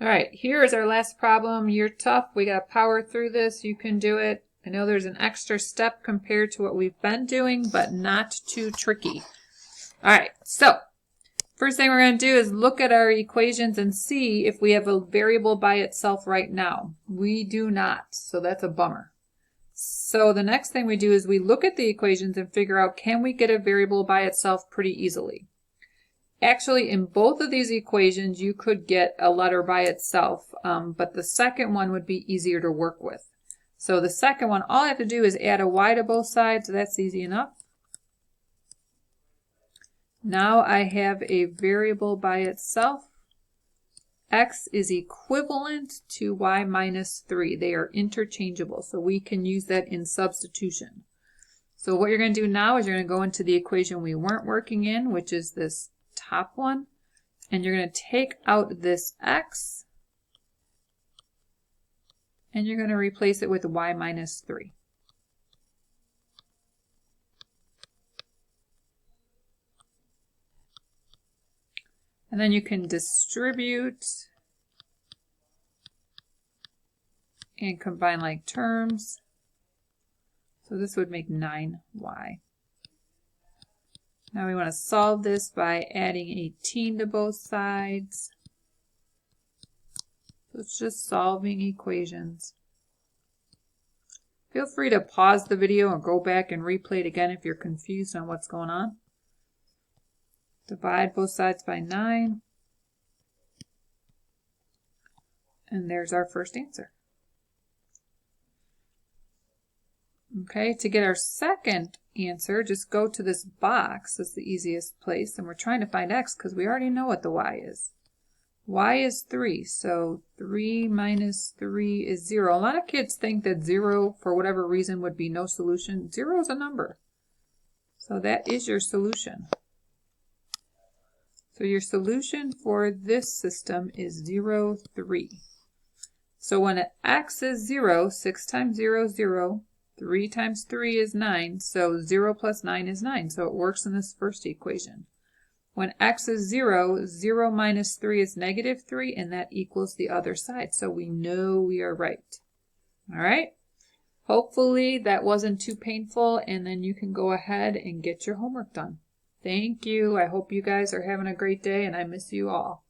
All right, here is our last problem. You're tough. We got to power through this. You can do it. I know there's an extra step compared to what we've been doing, but not too tricky. All right, so first thing we're going to do is look at our equations and see if we have a variable by itself right now. We do not, so that's a bummer. So the next thing we do is we look at the equations and figure out, can we get a variable by itself pretty easily? Actually, in both of these equations, you could get a letter by itself, but the second one would be easier to work with. So the second one, all I have to do is add a y to both sides, so that's easy enough. Now I have a variable by itself. X is equivalent to y minus 3. They are interchangeable, so we can use that in substitution. So what you're going to do now is you're going to go into the equation we weren't working in, which is this top one, and you're going to take out this x, and you're going to replace it with y minus 3. And then you can distribute and combine like terms. So this would make 9y. Now we want to solve this by adding 18 to both sides. So it's just solving equations. Feel free to pause the video and go back and replay it again if you're confused on what's going on. Divide both sides by 9. And there's our first answer. Okay, to get our second answer, just go to this box. That's the easiest place. And we're trying to find x because we already know what the y is. Y is 3, so 3 minus 3 is 0. A lot of kids think that 0, for whatever reason, would be no solution. 0 is a number. So that is your solution. So your solution for this system is 0, 3. So when x is 0, 6 times 0 is 0. 3 times 3 is 9, so 0 plus 9 is 9, so it works in this first equation. When x is 0, 0 minus 3 is negative 3, and that equals the other side, so we know we are right. All right? Hopefully that wasn't too painful, and then you can go ahead and get your homework done. Thank you. I hope you guys are having a great day, and I miss you all.